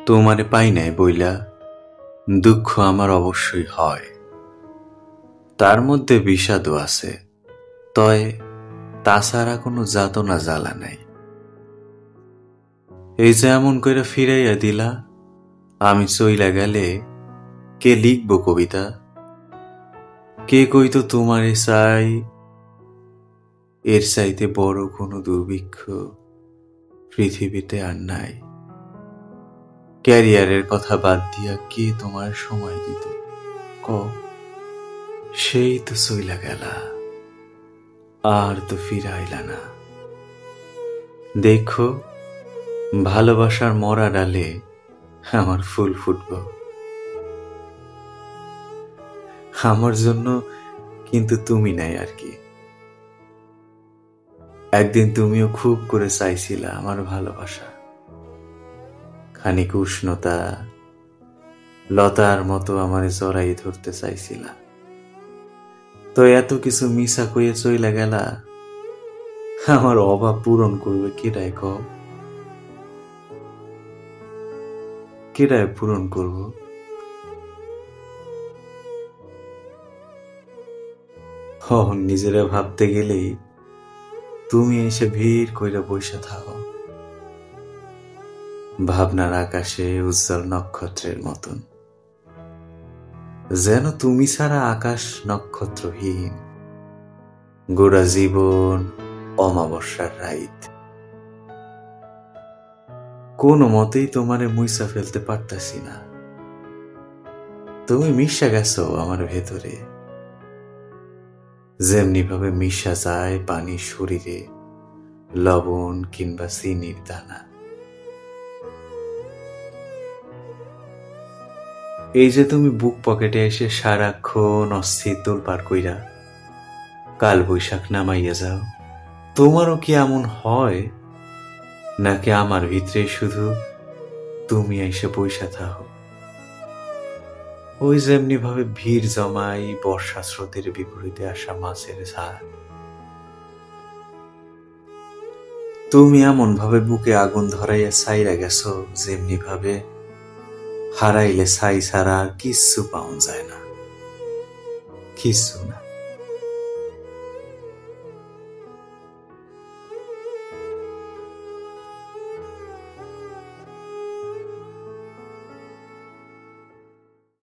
তোমারে পাই নাই বইলা দুঃখ আমার অবশ্যই হয়, তার মধ্যে বিষাদও আছে, তয় তাছাড়া কোনো যাতনা জ্বালা নাই। এই যে এমন করে ফিরাইয়া দিলা, আমি চইলা গেলে কে লিখব কবিতা, কে কইতো তোমারে চাই, এর চাইতে বড় কোনো দুর্ভিক্ষ পৃথিবীতে আর নাই। ক্যারিয়ারের কথা বাদ দিয়া কে তোমার সময় দিত, ক সেই তো চইলা গেলা, আর তো ফিরাইলা না। দেখো ভালোবাসার মরা ডালে আমার ফুল ফুটব, আমার জন্য কিন্তু তুমি নাই আর কি। একদিন তুমিও খুব করে চাইছিলা আমার ভালোবাসা, খানিক উষ্ণতা লতার মতো আমার জড়াই ধরতে চাইছিলা, তো এত কিছু মিশা কইয়ে চইলা গেলা, আমার অভাব পূরণ করবে কেডায় ক, কেডায় পূরণ করব? নিজেরা ভাবতে গেলেই তুমি এসে ভিড় কইরা বইসা থাকো, ভাবনার আকাশে উজ্জ্বল নক্ষত্রের মতন, যেন তুমি ছাড়া আকাশ নক্ষত্রহীন, গোড়া জীবন অমাবস্যার রাইত। কোনো মতেই তোমারে মুইসা ফেলতে পারতাছি না, তুমি মিশা গেছো আমার ভেতরে, যেমনি ভাবে মিশা যায় পানি শরীরে লবণ কিংবা চিনির দানা। এই যে তুমি বুক পকেটে এসে সারাক্ষণ অস্থির তোলপাড় কইরা কাল বৈশাখ নামাইয়া যাও, তোমারও কি এমন হয়, নাকি আমার ভিতরে শুধু তুমি এসে বৈশা থাকো? ওই যেমনি ভাবে ভিড় জমাই বর্ষা স্রোতের বিপরীতে আসা মাছের ঝাড়, তুমি এমন ভাবে বুকে আগুন ধরাইয়া ছাইরা গেছো, যেমনি ভাবে হারাইলে ছাই ছাড়া আর কিচ্ছু পাওয়া যায় না, কিচ্ছু না।